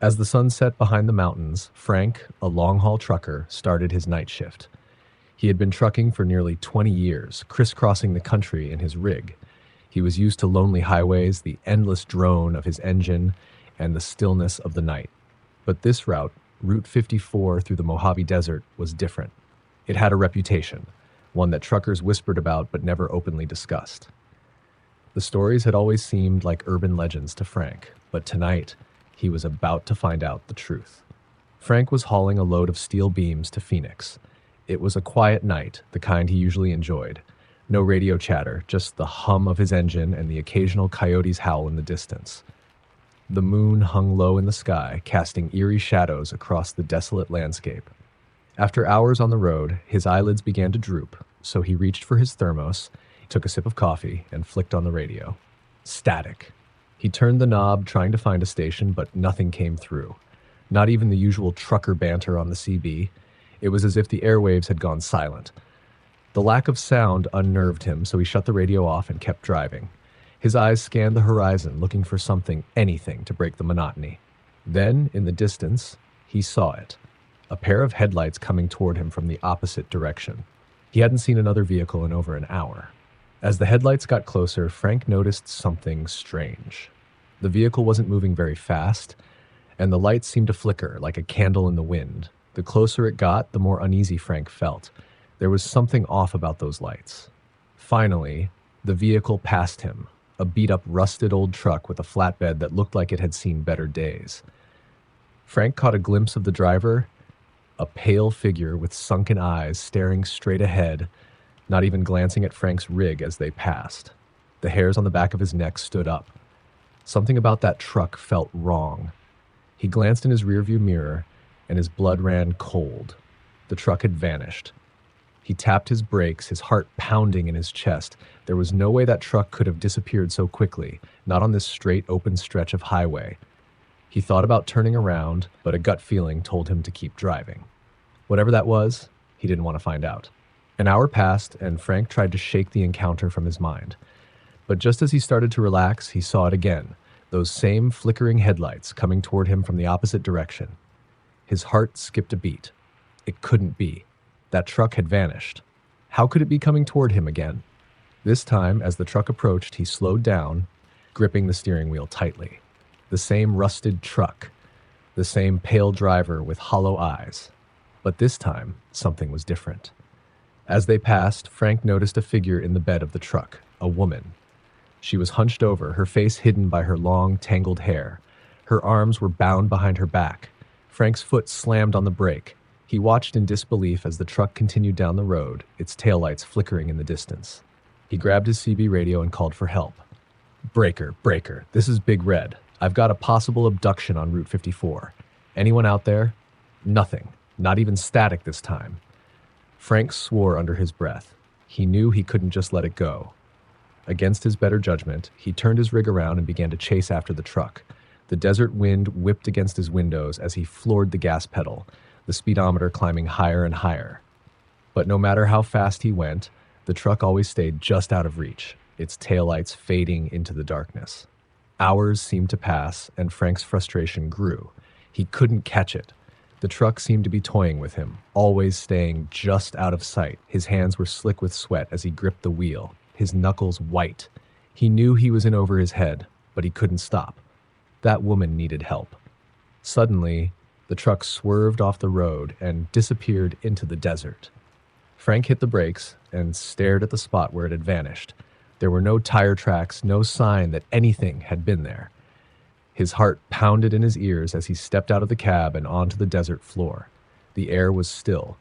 As the sun set behind the mountains, Frank, a long-haul trucker, started his night shift. He had been trucking for nearly 20 years, crisscrossing the country in his rig. He was used to lonely highways, the endless drone of his engine, and the stillness of the night. But this route, Route 54 through the Mojave Desert, was different. It had a reputation, one that truckers whispered about but never openly discussed. The stories had always seemed like urban legends to Frank, but tonight, he was about to find out the truth. Frank was hauling a load of steel beams to Phoenix. It was a quiet night, the kind he usually enjoyed. No radio chatter, just the hum of his engine and the occasional coyote's howl in the distance. The moon hung low in the sky, casting eerie shadows across the desolate landscape. After hours on the road, his eyelids began to droop, so he reached for his thermos, took a sip of coffee, and flicked on the radio. Static. He turned the knob, trying to find a station, but nothing came through. Not even the usual trucker banter on the CB. It was as if the airwaves had gone silent. The lack of sound unnerved him, so he shut the radio off and kept driving. His eyes scanned the horizon, looking for something, anything, to break the monotony. Then, in the distance, he saw it. A pair of headlights coming toward him from the opposite direction. He hadn't seen another vehicle in over an hour. As the headlights got closer, Frank noticed something strange. The vehicle wasn't moving very fast, and the lights seemed to flicker like a candle in the wind. The closer it got, the more uneasy Frank felt. There was something off about those lights. Finally, the vehicle passed him, a beat-up, rusted old truck with a flatbed that looked like it had seen better days. Frank caught a glimpse of the driver, a pale figure with sunken eyes staring straight ahead, not even glancing at Frank's rig as they passed. The hairs on the back of his neck stood up. Something about that truck felt wrong. He glanced in his rearview mirror, and his blood ran cold. The truck had vanished. He tapped his brakes, his heart pounding in his chest. There was no way that truck could have disappeared so quickly, not on this straight, open stretch of highway. He thought about turning around, but a gut feeling told him to keep driving. Whatever that was, he didn't want to find out. An hour passed, and Frank tried to shake the encounter from his mind. But just as he started to relax, he saw it again, those same flickering headlights coming toward him from the opposite direction. His heart skipped a beat. It couldn't be. That truck had vanished. How could it be coming toward him again? This time, as the truck approached, he slowed down, gripping the steering wheel tightly. The same rusted truck, the same pale driver with hollow eyes. But this time, something was different. As they passed, Frank noticed a figure in the bed of the truck, a woman. She was hunched over, her face hidden by her long, tangled hair. Her arms were bound behind her back. Frank's foot slammed on the brake. He watched in disbelief as the truck continued down the road, its taillights flickering in the distance. He grabbed his CB radio and called for help. "Breaker, breaker, this is Big Red. I've got a possible abduction on Route 54. Anyone out there?" Nothing, not even static this time. Frank swore under his breath. He knew he couldn't just let it go. Against his better judgment, he turned his rig around and began to chase after the truck. The desert wind whipped against his windows as he floored the gas pedal, the speedometer climbing higher and higher. But no matter how fast he went, the truck always stayed just out of reach, its taillights fading into the darkness. Hours seemed to pass, and Frank's frustration grew. He couldn't catch it. The truck seemed to be toying with him, always staying just out of sight. His hands were slick with sweat as he gripped the wheel, his knuckles white. He knew he was in over his head, but he couldn't stop. That woman needed help. Suddenly, the truck swerved off the road and disappeared into the desert. Frank hit the brakes and stared at the spot where it had vanished. There were no tire tracks, no sign that anything had been there. His heart pounded in his ears as he stepped out of the cab and onto the desert floor. The air was still,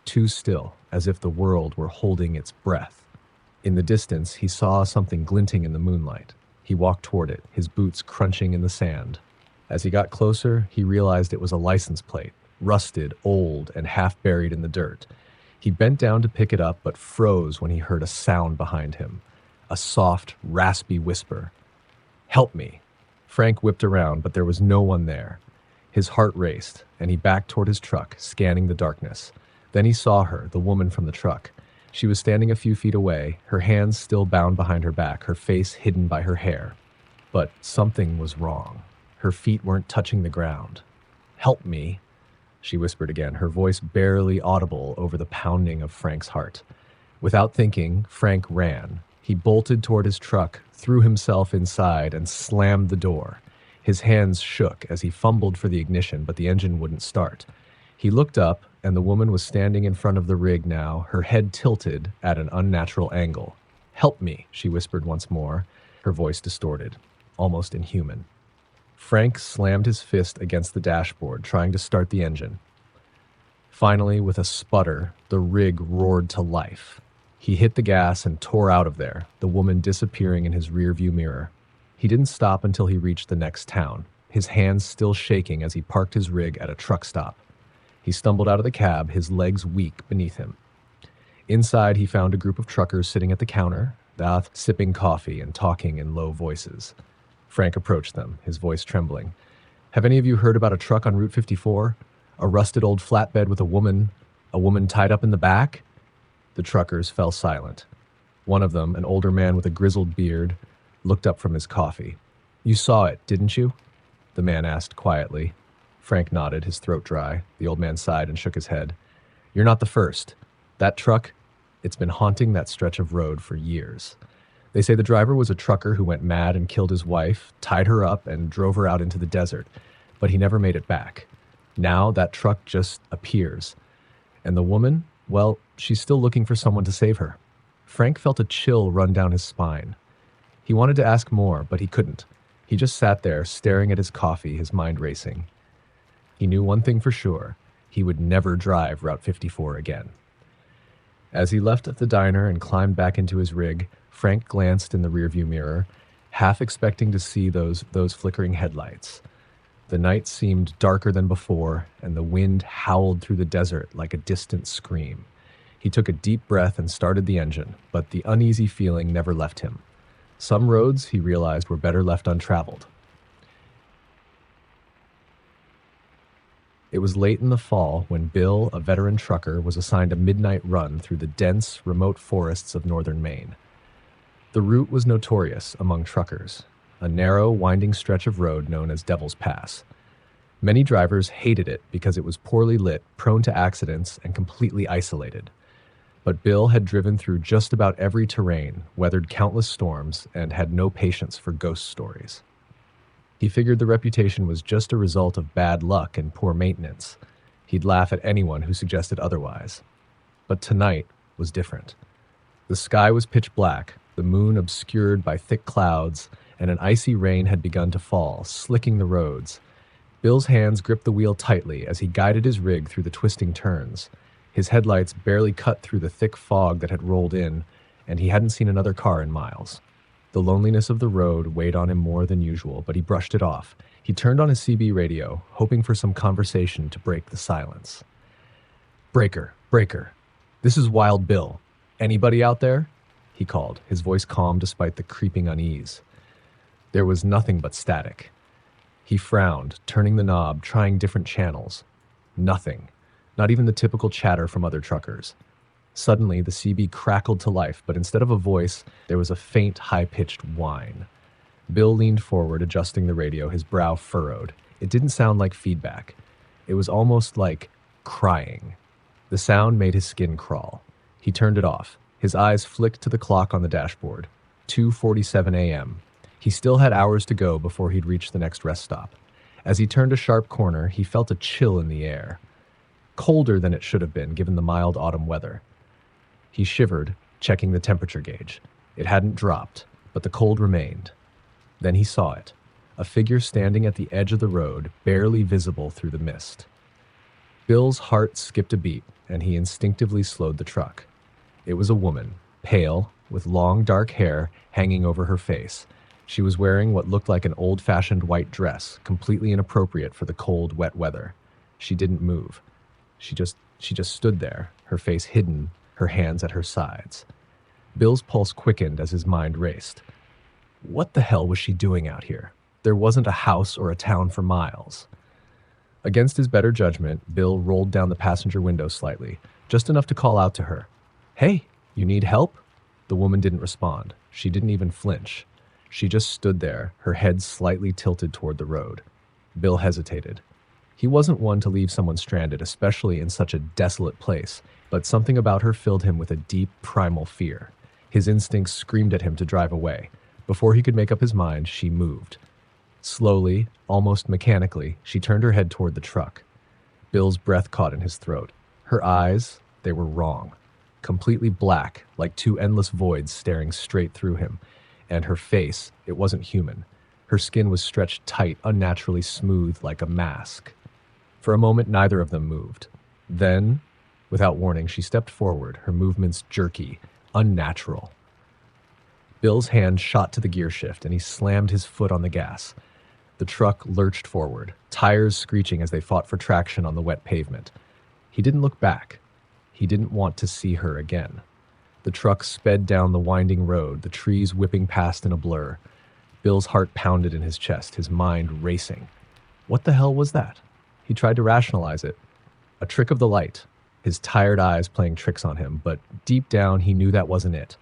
too still, as if the world were holding its breath. In the distance, he saw something glinting in the moonlight. He walked toward it, his boots crunching in the sand. As he got closer, he realized it was a license plate, rusted, old, and half buried in the dirt. He bent down to pick it up, but froze when he heard a sound behind him. A soft, raspy whisper. "Help me." Frank whipped around, but there was no one there. His heart raced, and he backed toward his truck, scanning the darkness. Then he saw her, the woman from the truck. She was standing a few feet away, her hands still bound behind her back, her face hidden by her hair. But something was wrong. Her feet weren't touching the ground. "Help me," she whispered again, her voice barely audible over the pounding of Frank's heart. Without thinking, Frank ran. He bolted toward his truck, threw himself inside, and slammed the door. His hands shook as he fumbled for the ignition, but the engine wouldn't start. He looked up, and the woman was standing in front of the rig now, her head tilted at an unnatural angle. "Help me," she whispered once more, her voice distorted, almost inhuman. Frank slammed his fist against the dashboard, trying to start the engine. Finally, with a sputter, the rig roared to life. He hit the gas and tore out of there, the woman disappearing in his rearview mirror. He didn't stop until he reached the next town, his hands still shaking as he parked his rig at a truck stop. He stumbled out of the cab, his legs weak beneath him. Inside, he found a group of truckers sitting at the counter, sipping coffee and talking in low voices. Frank approached them, his voice trembling. "Have any of you heard about a truck on Route 54? A rusted old flatbed with a woman tied up in the back?" The truckers fell silent. One of them, an older man with a grizzled beard, looked up from his coffee. "You saw it, didn't you?" the man asked quietly. Frank nodded, his throat dry. The old man sighed and shook his head. "You're not the first. That truck, it's been haunting that stretch of road for years. They say the driver was a trucker who went mad and killed his wife, tied her up, and drove her out into the desert, but he never made it back. Now that truck just appears. And the woman, well, she's still looking for someone to save her." Frank felt a chill run down his spine. He wanted to ask more, but he couldn't. He just sat there, staring at his coffee, his mind racing. He knew one thing for sure. He would never drive Route 54 again. As he left the diner and climbed back into his rig, Frank glanced in the rearview mirror, half expecting to see those flickering headlights. The night seemed darker than before, and the wind howled through the desert like a distant scream. He took a deep breath and started the engine, but the uneasy feeling never left him. Some roads, he realized, were better left untraveled. It was late in the fall when Bill, a veteran trucker, was assigned a midnight run through the dense, remote forests of northern Maine. The route was notorious among truckers, a narrow, winding stretch of road known as Devil's Pass. Many drivers hated it because it was poorly lit, prone to accidents, and completely isolated. But Bill had driven through just about every terrain, weathered countless storms, and had no patience for ghost stories. He figured the reputation was just a result of bad luck and poor maintenance. He'd laugh at anyone who suggested otherwise. But tonight was different. The sky was pitch black, the moon obscured by thick clouds, and an icy rain had begun to fall, slicking the roads. Bill's hands gripped the wheel tightly as he guided his rig through the twisting turns. His headlights barely cut through the thick fog that had rolled in, and he hadn't seen another car in miles. The loneliness of the road weighed on him more than usual, but he brushed it off. He turned on his CB radio, hoping for some conversation to break the silence. "Breaker, breaker. This is Wild Bill. Anybody out there?" he called, his voice calm despite the creeping unease. There was nothing but static. He frowned, turning the knob, trying different channels. Nothing. Not even the typical chatter from other truckers. Suddenly, the CB crackled to life, but instead of a voice, there was a faint, high-pitched whine. Bill leaned forward, adjusting the radio, his brow furrowed. It didn't sound like feedback. It was almost like crying. The sound made his skin crawl. He turned it off. His eyes flicked to the clock on the dashboard. 2:47 a.m. He still had hours to go before he'd reach the next rest stop. As he turned a sharp corner, he felt a chill in the air. Colder than it should have been, given the mild autumn weather. He shivered, checking the temperature gauge. It hadn't dropped, but the cold remained. Then he saw it, a figure standing at the edge of the road, barely visible through the mist. Bill's heart skipped a beat, and he instinctively slowed the truck. It was a woman, pale, with long dark hair hanging over her face. She was wearing what looked like an old-fashioned white dress, completely inappropriate for the cold, wet weather. She didn't move. She just stood there, her face hidden, her hands at her sides. Bill's pulse quickened as his mind raced. What the hell was she doing out here? There wasn't a house or a town for miles. Against his better judgment, Bill rolled down the passenger window slightly, just enough to call out to her. "Hey, you need help?" The woman didn't respond. She didn't even flinch. She just stood there, her head slightly tilted toward the road. Bill hesitated. He wasn't one to leave someone stranded, especially in such a desolate place, but something about her filled him with a deep, primal fear. His instincts screamed at him to drive away. Before he could make up his mind, she moved. Slowly, almost mechanically, she turned her head toward the truck. Bill's breath caught in his throat. Her eyes, they were wrong. Completely black, like two endless voids staring straight through him. And her face, it wasn't human. Her skin was stretched tight, unnaturally smooth, like a mask. For a moment, neither of them moved. Then, without warning, she stepped forward, her movements jerky, unnatural. Bill's hand shot to the gear shift, and he slammed his foot on the gas. The truck lurched forward, tires screeching as they fought for traction on the wet pavement. He didn't look back. He didn't want to see her again. The truck sped down the winding road, the trees whipping past in a blur. Bill's heart pounded in his chest, his mind racing. What the hell was that? He tried to rationalize it. A trick of the light, his tired eyes playing tricks on him, but deep down he knew that wasn't it.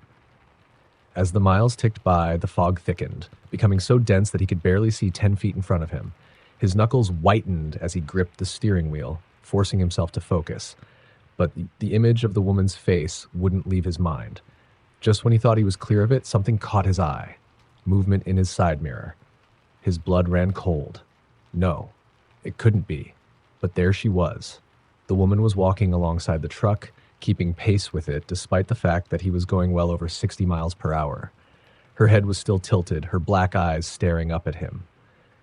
As the miles ticked by, the fog thickened, becoming so dense that he could barely see 10 feet in front of him. His knuckles whitened as he gripped the steering wheel, forcing himself to focus. But the image of the woman's face wouldn't leave his mind. Just when he thought he was clear of it, something caught his eye. Movement in his side mirror. His blood ran cold. No, it couldn't be. But there she was. The woman was walking alongside the truck, keeping pace with it despite the fact that he was going well over 60 miles per hour. Her head was still tilted, her black eyes staring up at him.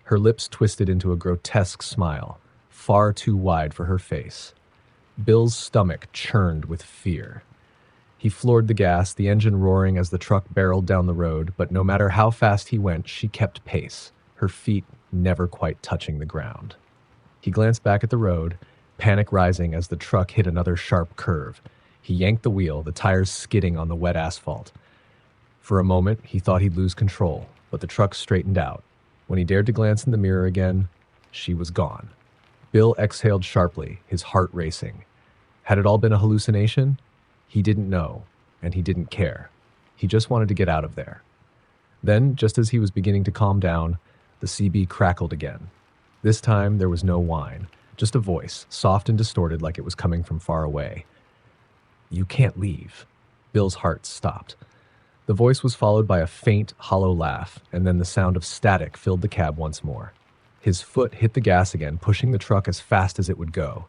Her lips twisted into a grotesque smile, far too wide for her face. Bill's stomach churned with fear. He floored the gas, the engine roaring as the truck barreled down the road, but no matter how fast he went, she kept pace, her feet never quite touching the ground. He glanced back at the road, panic rising as the truck hit another sharp curve. He yanked the wheel, the tires skidding on the wet asphalt. For a moment, he thought he'd lose control, but the truck straightened out. When he dared to glance in the mirror again, she was gone. Bill exhaled sharply, his heart racing. Had it all been a hallucination? He didn't know, and he didn't care. He just wanted to get out of there. Then, just as he was beginning to calm down, the CB crackled again. This time, there was no whine, just a voice, soft and distorted like it was coming from far away. "You can't leave." Bill's heart stopped. The voice was followed by a faint, hollow laugh, and then the sound of static filled the cab once more. His foot hit the gas again, pushing the truck as fast as it would go.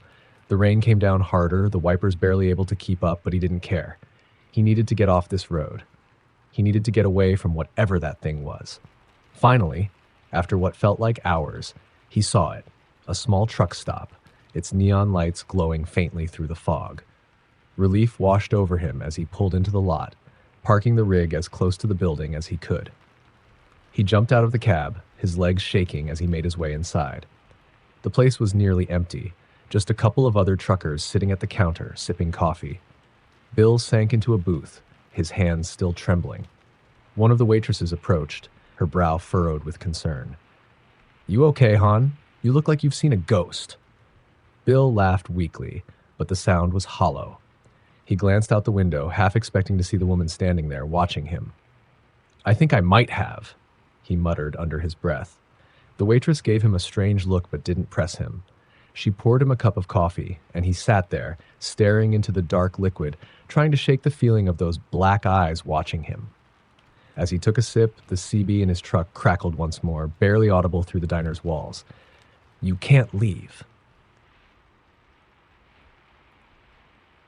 The rain came down harder, the wipers barely able to keep up, but he didn't care. He needed to get off this road. He needed to get away from whatever that thing was. Finally, after what felt like hours, he saw it, a small truck stop, its neon lights glowing faintly through the fog. Relief washed over him as he pulled into the lot, parking the rig as close to the building as he could. He jumped out of the cab, his legs shaking as he made his way inside. The place was nearly empty, just a couple of other truckers sitting at the counter, sipping coffee. Bill sank into a booth, his hands still trembling. One of the waitresses approached, her brow furrowed with concern. "You okay, hon? You look like you've seen a ghost." Bill laughed weakly, but the sound was hollow. He glanced out the window, half expecting to see the woman standing there, watching him. "I think I might have," he muttered under his breath. The waitress gave him a strange look but didn't press him. She poured him a cup of coffee, and he sat there, staring into the dark liquid, trying to shake the feeling of those black eyes watching him. As he took a sip, the CB in his truck crackled once more, barely audible through the diner's walls. "You can't leave."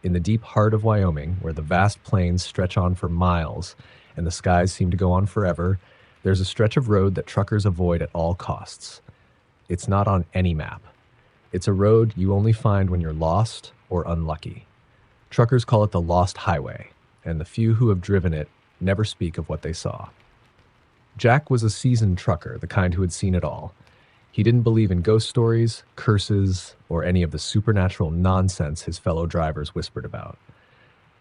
In the deep heart of Wyoming, where the vast plains stretch on for miles and the skies seem to go on forever, there's a stretch of road that truckers avoid at all costs. It's not on any map. It's a road you only find when you're lost or unlucky. Truckers call it the Lost Highway, and the few who have driven it never speak of what they saw. Jack was a seasoned trucker, the kind who had seen it all. He didn't believe in ghost stories, curses, or any of the supernatural nonsense his fellow drivers whispered about.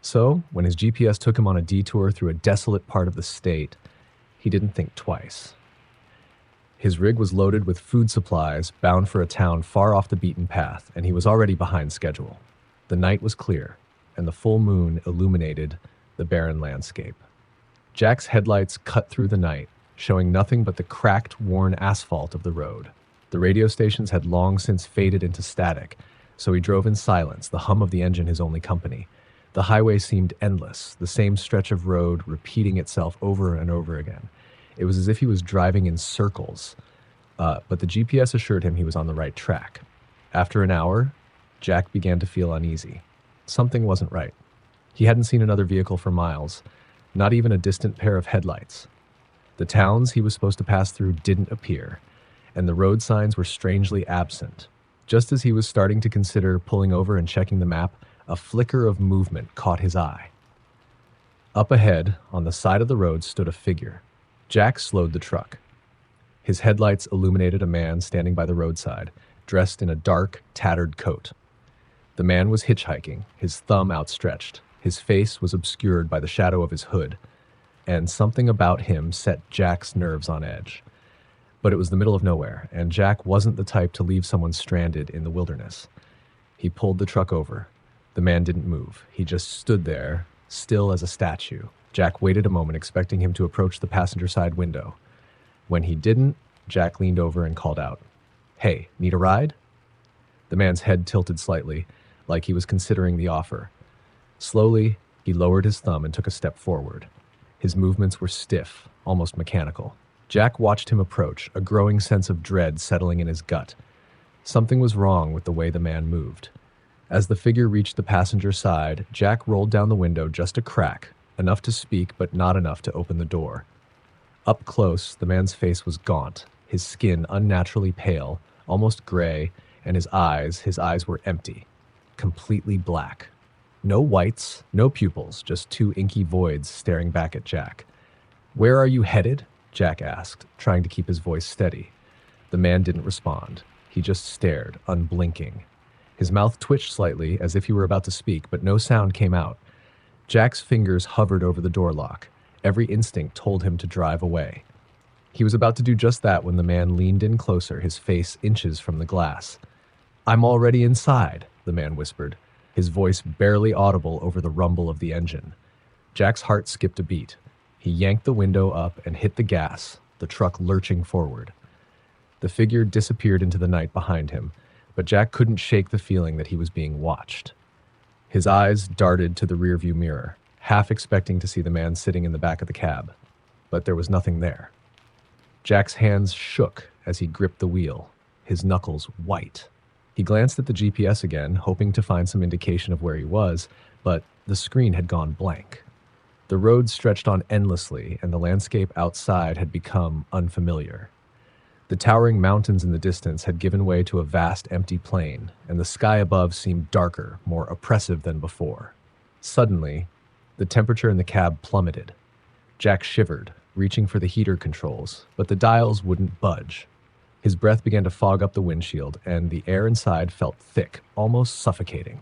So, when his GPS took him on a detour through a desolate part of the state, he didn't think twice. His rig was loaded with food supplies, bound for a town far off the beaten path, and he was already behind schedule. The night was clear, and the full moon illuminated the barren landscape. Jack's headlights cut through the night, showing nothing but the cracked, worn asphalt of the road. The radio stations had long since faded into static, so he drove in silence, the hum of the engine his only company. The highway seemed endless, the same stretch of road repeating itself over and over again. It was as if he was driving in circles, but the GPS assured him he was on the right track. After an hour, Jack began to feel uneasy. Something wasn't right. He hadn't seen another vehicle for miles, not even a distant pair of headlights. The towns he was supposed to pass through didn't appear, and the road signs were strangely absent. Just as he was starting to consider pulling over and checking the map, a flicker of movement caught his eye. Up ahead, on the side of the road, stood a figure. Jack slowed the truck. His headlights illuminated a man standing by the roadside, dressed in a dark, tattered coat. The man was hitchhiking, his thumb outstretched. His face was obscured by the shadow of his hood, and something about him set Jack's nerves on edge. But it was the middle of nowhere, and Jack wasn't the type to leave someone stranded in the wilderness. He pulled the truck over. The man didn't move. He just stood there, still as a statue. Jack waited a moment, expecting him to approach the passenger side window. When he didn't, Jack leaned over and called out, "Hey, need a ride?" The man's head tilted slightly, like he was considering the offer. Slowly, he lowered his thumb and took a step forward. His movements were stiff, almost mechanical. Jack watched him approach, a growing sense of dread settling in his gut. Something was wrong with the way the man moved. As the figure reached the passenger side, Jack rolled down the window just a crack, enough to speak but not enough to open the door. Up close, the man's face was gaunt, his skin unnaturally pale, almost gray, and his eyes were empty, completely black. No whites, no pupils, just two inky voids staring back at Jack. "Where are you headed?" Jack asked, trying to keep his voice steady. The man didn't respond. He just stared, unblinking. His mouth twitched slightly, as if he were about to speak, but no sound came out. Jack's fingers hovered over the door lock. Every instinct told him to drive away. He was about to do just that when the man leaned in closer, his face inches from the glass. "I'm already inside," the man whispered, his voice barely audible over the rumble of the engine. Jack's heart skipped a beat. He yanked the window up and hit the gas, the truck lurching forward. The figure disappeared into the night behind him, but Jack couldn't shake the feeling that he was being watched. His eyes darted to the rearview mirror, half expecting to see the man sitting in the back of the cab, but there was nothing there. Jack's hands shook as he gripped the wheel, his knuckles white. He glanced at the GPS again, hoping to find some indication of where he was, but the screen had gone blank. The road stretched on endlessly, and the landscape outside had become unfamiliar. The towering mountains in the distance had given way to a vast empty plain, and the sky above seemed darker, more oppressive than before. Suddenly, the temperature in the cab plummeted. Jack shivered, reaching for the heater controls, but the dials wouldn't budge. His breath began to fog up the windshield, and the air inside felt thick, almost suffocating.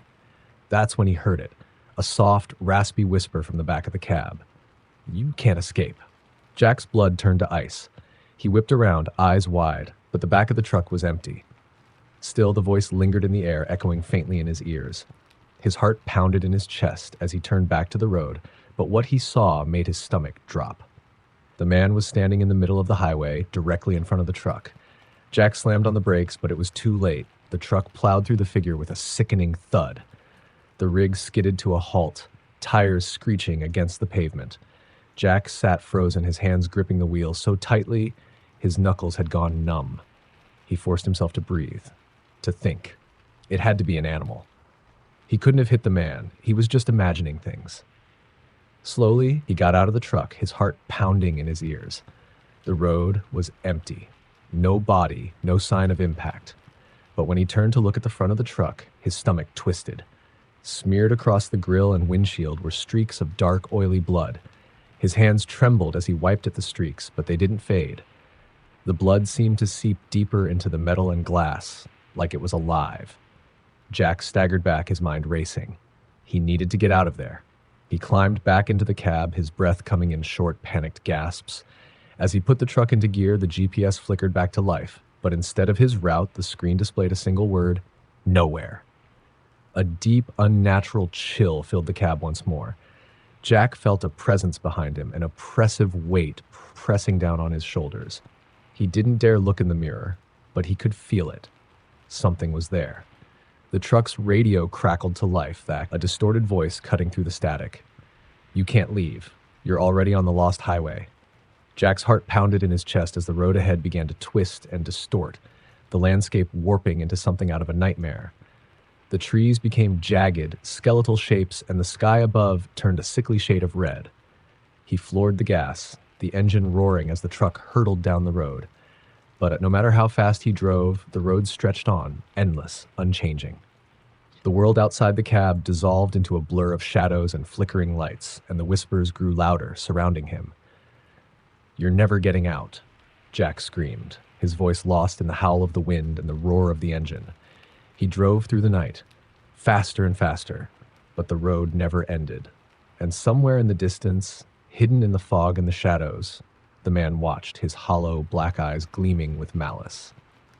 That's when he heard it, a soft, raspy whisper from the back of the cab. "You can't escape." Jack's blood turned to ice. He whipped around, eyes wide, but the back of the truck was empty. Still, the voice lingered in the air, echoing faintly in his ears. His heart pounded in his chest as he turned back to the road, but what he saw made his stomach drop. The man was standing in the middle of the highway, directly in front of the truck. Jack slammed on the brakes, but it was too late. The truck plowed through the figure with a sickening thud. The rig skidded to a halt, tires screeching against the pavement. Jack sat frozen, his hands gripping the wheel so tightly his knuckles had gone numb. He forced himself to breathe, to think. It had to be an animal. He couldn't have hit the man. He was just imagining things. Slowly, he got out of the truck, his heart pounding in his ears. The road was empty. No body, no sign of impact. But when he turned to look at the front of the truck, his stomach twisted. Smeared across the grill and windshield were streaks of dark, oily blood. His hands trembled as he wiped at the streaks, but they didn't fade. The blood seemed to seep deeper into the metal and glass, like it was alive. Jack staggered back, his mind racing. He needed to get out of there. He climbed back into the cab, his breath coming in short, panicked gasps. As he put the truck into gear, the GPS flickered back to life, but instead of his route, the screen displayed a single word: nowhere. A deep, unnatural chill filled the cab once more. Jack felt a presence behind him, an oppressive weight pressing down on his shoulders. He didn't dare look in the mirror, but he could feel it. Something was there. The truck's radio crackled to life, a distorted voice cutting through the static. "You can't leave. You're already on the lost highway." Jack's heart pounded in his chest as the road ahead began to twist and distort, the landscape warping into something out of a nightmare. The trees became jagged, skeletal shapes, and the sky above turned a sickly shade of red. He floored the gas, the engine roaring as the truck hurtled down the road. But no matter how fast he drove, the road stretched on, endless, unchanging. The world outside the cab dissolved into a blur of shadows and flickering lights, and the whispers grew louder, surrounding him. "You're never getting out," Jack screamed, his voice lost in the howl of the wind and the roar of the engine. He drove through the night, faster and faster, but the road never ended. And somewhere in the distance, hidden in the fog and the shadows, the man watched, his hollow, black eyes gleaming with malice.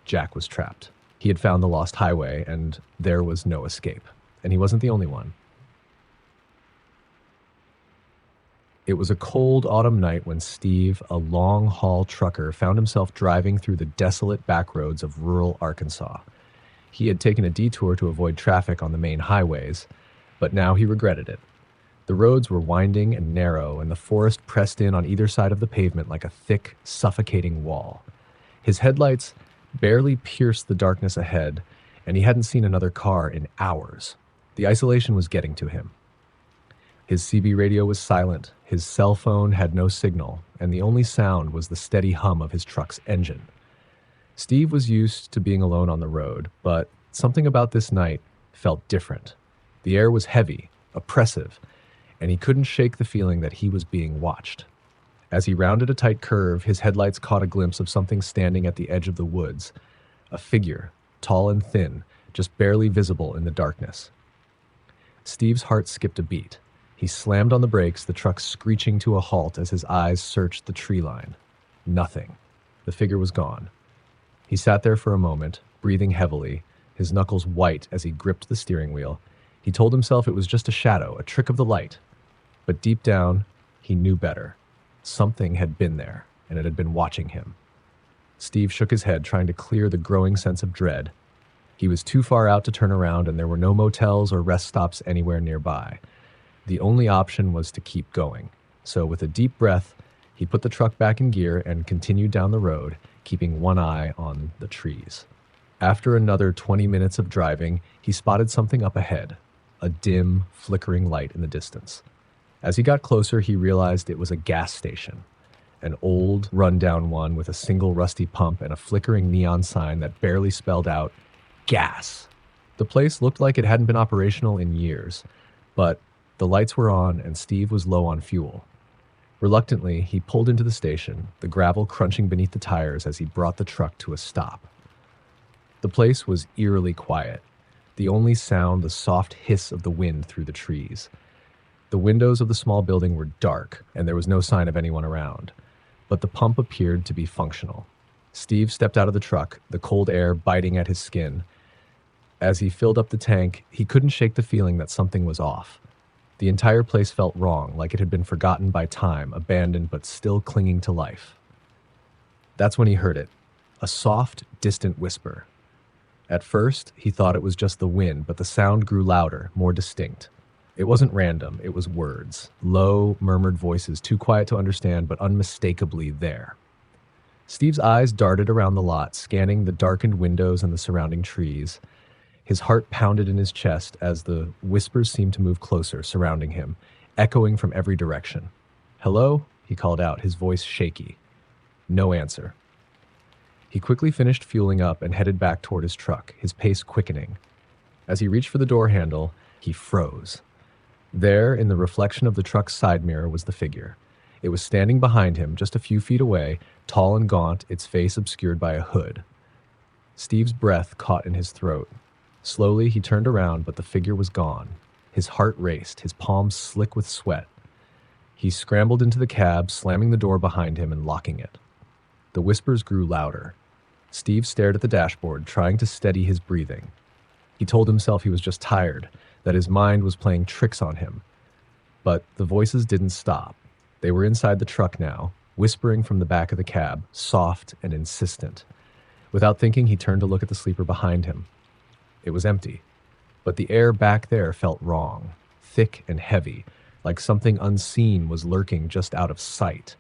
Jack was trapped. He had found the lost highway, and there was no escape. And he wasn't the only one. It was a cold autumn night when Steve, a long-haul trucker, found himself driving through the desolate back roads of rural Arkansas. He had taken a detour to avoid traffic on the main highways, but now he regretted it. The roads were winding and narrow, and the forest pressed in on either side of the pavement like a thick, suffocating wall. His headlights barely pierced the darkness ahead, and he hadn't seen another car in hours. The isolation was getting to him. His CB radio was silent, his cell phone had no signal, and the only sound was the steady hum of his truck's engine. Steve was used to being alone on the road, but something about this night felt different. The air was heavy, oppressive, and he couldn't shake the feeling that he was being watched. As he rounded a tight curve, his headlights caught a glimpse of something standing at the edge of the woods, a figure, tall and thin, just barely visible in the darkness. Steve's heart skipped a beat. He slammed on the brakes, the truck screeching to a halt as his eyes searched the tree line. Nothing. The figure was gone. He sat there for a moment, breathing heavily, his knuckles white as he gripped the steering wheel. He told himself it was just a shadow, a trick of the light. But deep down, he knew better. Something had been there, and it had been watching him. Steve shook his head, trying to clear the growing sense of dread. He was too far out to turn around, and there were no motels or rest stops anywhere nearby. The only option was to keep going. So with a deep breath, he put the truck back in gear and continued down the road, keeping one eye on the trees. After another 20 minutes of driving, he spotted something up ahead, a dim, flickering light in the distance. As he got closer, he realized it was a gas station, an old, run-down one with a single rusty pump and a flickering neon sign that barely spelled out, "Gas." The place looked like it hadn't been operational in years, but the lights were on and Steve was low on fuel. Reluctantly, he pulled into the station, the gravel crunching beneath the tires as he brought the truck to a stop. The place was eerily quiet, the only sound the soft hiss of the wind through the trees. The windows of the small building were dark, and there was no sign of anyone around, but the pump appeared to be functional. Steve stepped out of the truck, the cold air biting at his skin. As he filled up the tank, he couldn't shake the feeling that something was off. The entire place felt wrong, like it had been forgotten by time, abandoned but still clinging to life. That's when he heard it, a soft, distant whisper. At first, he thought it was just the wind, but the sound grew louder, more distinct. It wasn't random, it was words, low, murmured voices, too quiet to understand, but unmistakably there. Steve's eyes darted around the lot, scanning the darkened windows and the surrounding trees. His heart pounded in his chest as the whispers seemed to move closer, surrounding him, echoing from every direction. "Hello?" he called out, his voice shaky. No answer. He quickly finished fueling up and headed back toward his truck, his pace quickening. As he reached for the door handle, he froze. There, in the reflection of the truck's side mirror, was the figure. It was standing behind him, just a few feet away, tall and gaunt, its face obscured by a hood. Steve's breath caught in his throat. Slowly, he turned around, but the figure was gone. His heart raced, his palms slick with sweat. He scrambled into the cab, slamming the door behind him and locking it. The whispers grew louder. Steve stared at the dashboard, trying to steady his breathing. He told himself he was just tired, that his mind was playing tricks on him. But the voices didn't stop. They were inside the truck now, whispering from the back of the cab, soft and insistent. Without thinking, he turned to look at the sleeper behind him. It was empty, but the air back there felt wrong, thick and heavy, like something unseen was lurking just out of sight.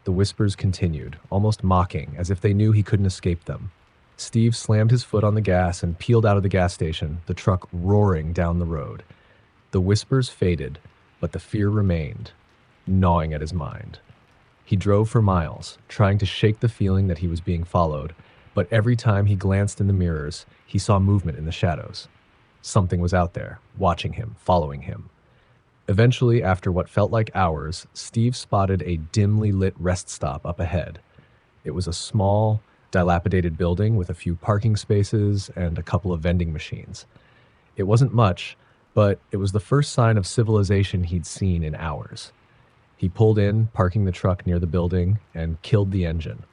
The whispers continued, almost mocking, as if they knew he couldn't escape them. Steve slammed his foot on the gas and peeled out of the gas station, the truck roaring down the road. The whispers faded, but the fear remained, gnawing at his mind. He drove for miles, trying to shake the feeling that he was being followed, but every time he glanced in the mirrors, he saw movement in the shadows. Something was out there, watching him, following him. Eventually, after what felt like hours, Steve spotted a dimly lit rest stop up ahead. It was a small, dilapidated building with a few parking spaces and a couple of vending machines. It wasn't much, but it was the first sign of civilization he'd seen in hours. He pulled in, parking the truck near the building, and killed the engine.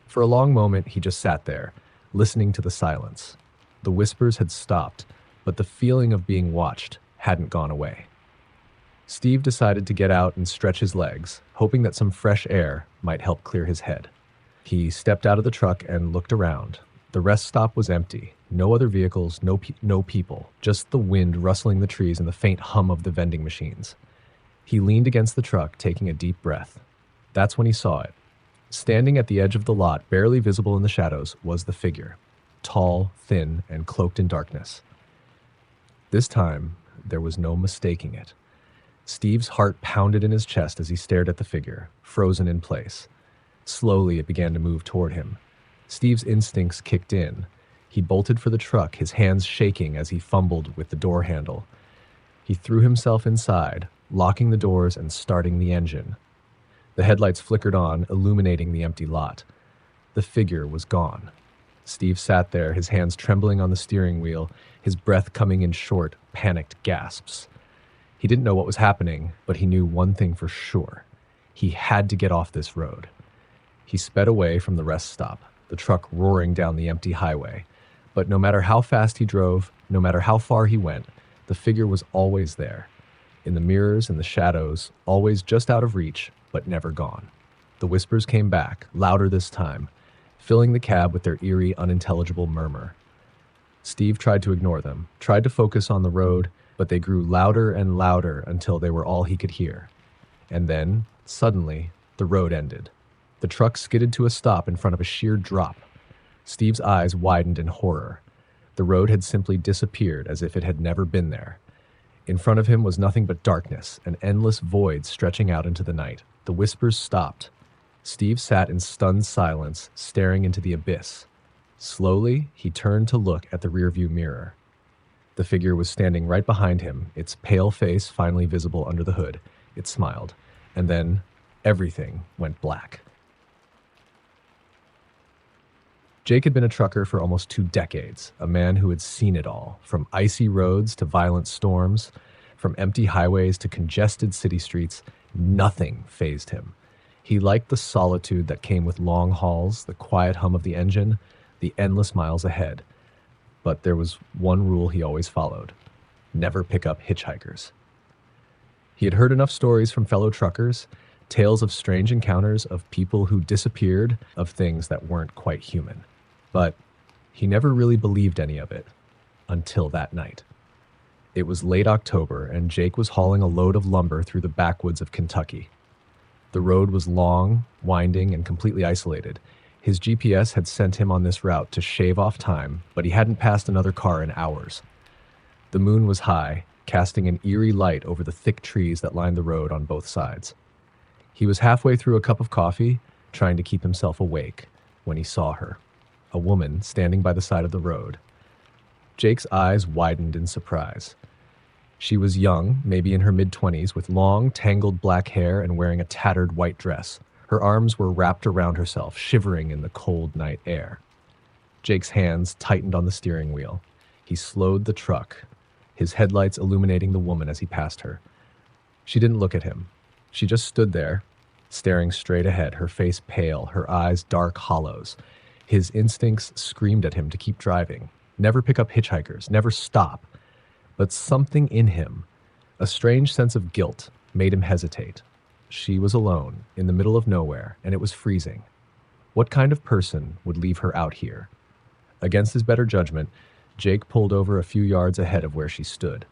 For a long moment, he just sat there, listening to the silence. The whispers had stopped, but the feeling of being watched hadn't gone away. Steve decided to get out and stretch his legs, hoping that some fresh air might help clear his head. He stepped out of the truck and looked around. The rest stop was empty. No other vehicles, no people, just the wind rustling the trees and the faint hum of the vending machines. He leaned against the truck, taking a deep breath. That's when he saw it. Standing at the edge of the lot, barely visible in the shadows, was the figure. Tall, thin, and cloaked in darkness. This time, there was no mistaking it. Steve's heart pounded in his chest as he stared at the figure, frozen in place. Slowly, it began to move toward him. Steve's instincts kicked in. He bolted for the truck, his hands shaking as he fumbled with the door handle. He threw himself inside, locking the doors and starting the engine. The headlights flickered on, illuminating the empty lot. The figure was gone. Steve sat there, his hands trembling on the steering wheel, his breath coming in short, panicked gasps. He didn't know what was happening, but he knew one thing for sure. He had to get off this road. He sped away from the rest stop, the truck roaring down the empty highway. But no matter how fast he drove, no matter how far he went, the figure was always there. In the mirrors and the shadows, always just out of reach, but never gone. The whispers came back, louder this time, filling the cab with their eerie, unintelligible murmur. Steve tried to ignore them, tried to focus on the road, but they grew louder and louder until they were all he could hear. And then, suddenly, the road ended. The truck skidded to a stop in front of a sheer drop. Steve's eyes widened in horror. The road had simply disappeared as if it had never been there. In front of him was nothing but darkness, an endless void stretching out into the night. The whispers stopped. Steve sat in stunned silence, staring into the abyss. Slowly, he turned to look at the rearview mirror. The figure was standing right behind him, its pale face finally visible under the hood. It smiled, and then everything went black. Jake had been a trucker for almost 2 decades, a man who had seen it all, from icy roads to violent storms, from empty highways to congested city streets. Nothing fazed him. He liked the solitude that came with long hauls, the quiet hum of the engine, the endless miles ahead. But there was one rule he always followed: never pick up hitchhikers. He had heard enough stories from fellow truckers, tales of strange encounters, of people who disappeared, of things that weren't quite human. But he never really believed any of it, until that night. It was late October, and Jake was hauling a load of lumber through the backwoods of Kentucky. The road was long, winding, and completely isolated. His GPS had sent him on this route to shave off time, but he hadn't passed another car in hours. The moon was high, casting an eerie light over the thick trees that lined the road on both sides. He was halfway through a cup of coffee, trying to keep himself awake, when he saw her, a woman standing by the side of the road. Jake's eyes widened in surprise. She was young, maybe in her mid-20s, with long, tangled black hair and wearing a tattered white dress. Her arms were wrapped around herself, shivering in the cold night air. Jake's hands tightened on the steering wheel. He slowed the truck, his headlights illuminating the woman as he passed her. She didn't look at him. She just stood there, staring straight ahead, her face pale, her eyes dark hollows. His instincts screamed at him to keep driving, never pick up hitchhikers, never stop. But something in him, a strange sense of guilt, made him hesitate. She was alone, in the middle of nowhere, and it was freezing. What kind of person would leave her out here? Against his better judgment, Jake pulled over a few yards ahead of where she stood.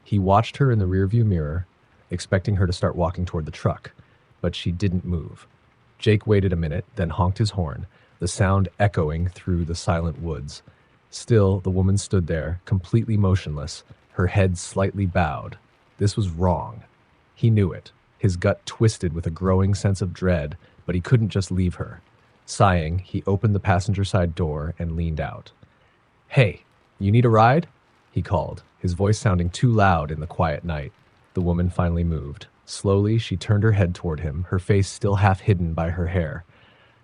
He watched her in the rearview mirror, expecting her to start walking toward the truck, but she didn't move. Jake waited a minute, then honked his horn, the sound echoing through the silent woods. Still, the woman stood there, completely motionless, her head slightly bowed. This was wrong. He knew it. His gut twisted with a growing sense of dread, but he couldn't just leave her. Sighing, he opened the passenger side door and leaned out. "Hey, you need a ride?" he called, his voice sounding too loud in the quiet night. The woman finally moved. Slowly, she turned her head toward him, her face still half hidden by her hair.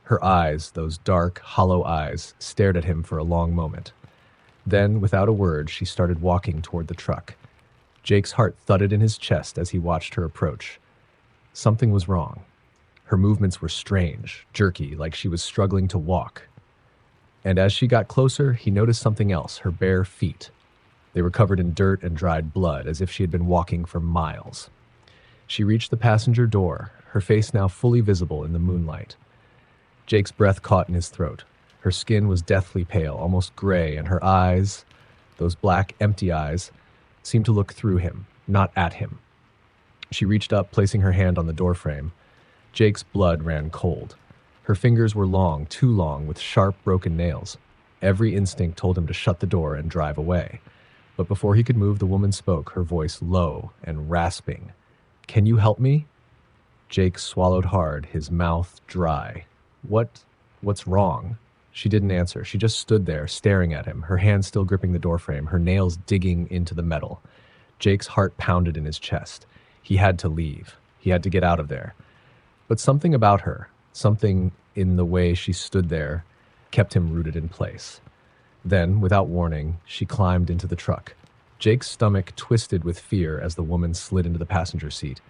Her eyes, those dark, hollow eyes, stared at him for a long moment. Then, without a word, she started walking toward the truck. Jake's heart thudded in his chest as he watched her approach. Something was wrong. Her movements were strange, jerky, like she was struggling to walk. And as she got closer, he noticed something else, her bare feet. They were covered in dirt and dried blood, as if she had been walking for miles. She reached the passenger door, her face now fully visible in the moonlight. Jake's breath caught in his throat. Her skin was deathly pale, almost gray, and her eyes, those black, empty eyes, seemed to look through him, not at him. She reached up, placing her hand on the doorframe. Jake's blood ran cold. Her fingers were long, too long, with sharp, broken nails. Every instinct told him to shut the door and drive away. But before he could move, the woman spoke, her voice low and rasping. "Can you help me?" Jake swallowed hard, his mouth dry. What's wrong?" She didn't answer. She just stood there, staring at him, her hand still gripping the doorframe, her nails digging into the metal. Jake's heart pounded in his chest. He had to leave. He had to get out of there. But something about her, something in the way she stood there, kept him rooted in place. Then, without warning, she climbed into the truck. Jake's stomach twisted with fear as the woman slid into the passenger seat.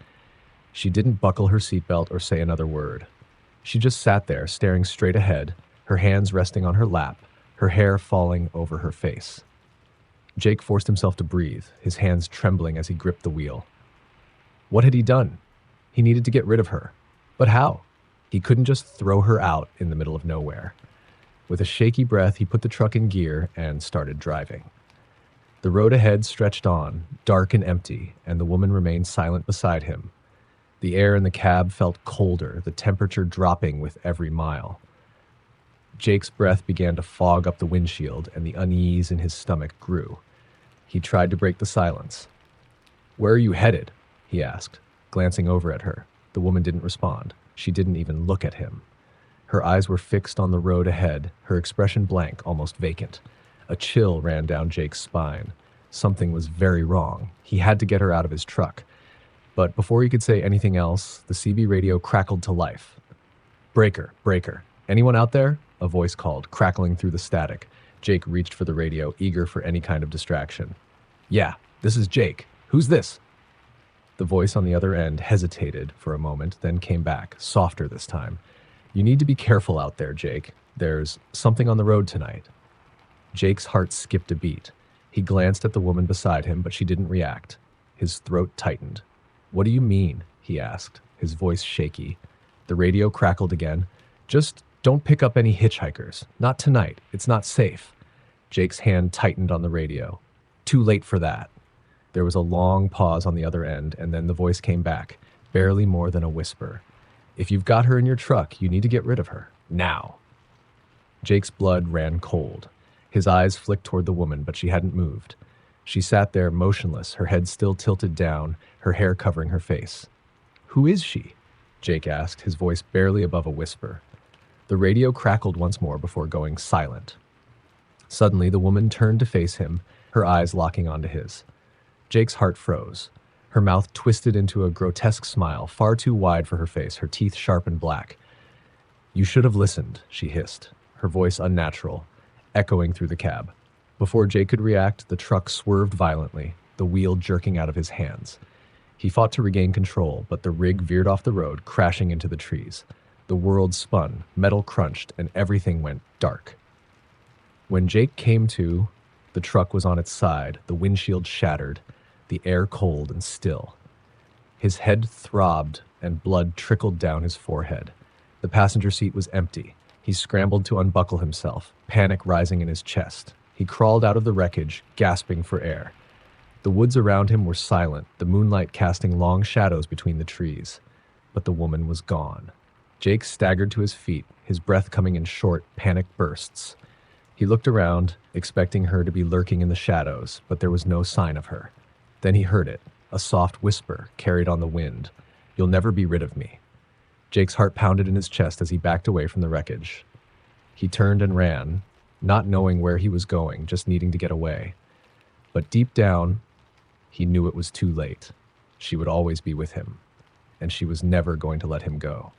She didn't buckle her seatbelt or say another word. She just sat there, staring straight ahead, her hands resting on her lap, her hair falling over her face. Jake forced himself to breathe, his hands trembling as he gripped the wheel. What had he done? He needed to get rid of her. But how? He couldn't just throw her out in the middle of nowhere. With a shaky breath, he put the truck in gear and started driving. The road ahead stretched on, dark and empty, and the woman remained silent beside him. The air in the cab felt colder, the temperature dropping with every mile. Jake's breath began to fog up the windshield, and the unease in his stomach grew. He tried to break the silence. "Where are you headed?" he asked, glancing over at her. The woman didn't respond. She didn't even look at him. Her eyes were fixed on the road ahead, her expression blank, almost vacant. A chill ran down Jake's spine. Something was very wrong. He had to get her out of his truck. But before he could say anything else, the CB radio crackled to life. "Breaker, breaker. Anyone out there?" a voice called, crackling through the static. Jake reached for the radio, eager for any kind of distraction. "Yeah, this is Jake. Who's this?" The voice on the other end hesitated for a moment, then came back, softer this time. "You need to be careful out there, Jake. There's something on the road tonight." Jake's heart skipped a beat. He glanced at the woman beside him, but she didn't react. His throat tightened. "What do you mean?" he asked, his voice shaky. The radio crackled again. "Just don't pick up any hitchhikers. Not tonight. It's not safe." Jake's hand tightened on the radio. "Too late for that." There was a long pause on the other end, and then the voice came back, barely more than a whisper. "If you've got her in your truck, you need to get rid of her. Now." Jake's blood ran cold. His eyes flicked toward the woman, but she hadn't moved. She sat there motionless, her head still tilted down, her hair covering her face. "Who is she?" Jake asked, his voice barely above a whisper. The radio crackled once more before going silent. Suddenly, the woman turned to face him, her eyes locking onto his. Jake's heart froze. Her mouth twisted into a grotesque smile, far too wide for her face, her teeth sharp and black. "You should have listened," she hissed, her voice unnatural, echoing through the cab. Before Jake could react, the truck swerved violently, the wheel jerking out of his hands. He fought to regain control, but the rig veered off the road, crashing into the trees. The world spun, metal crunched, and everything went dark. When Jake came to, the truck was on its side, the windshield shattered, the air cold and still. His head throbbed, and blood trickled down his forehead. The passenger seat was empty. He scrambled to unbuckle himself, panic rising in his chest. He crawled out of the wreckage, gasping for air. The woods around him were silent, the moonlight casting long shadows between the trees. But the woman was gone. Jake staggered to his feet, his breath coming in short, panicked bursts. He looked around, expecting her to be lurking in the shadows, but there was no sign of her. Then he heard it, a soft whisper carried on the wind. "You'll never be rid of me." Jake's heart pounded in his chest as he backed away from the wreckage. He turned and ran, not knowing where he was going, just needing to get away. But deep down, he knew it was too late. She would always be with him, and she was never going to let him go.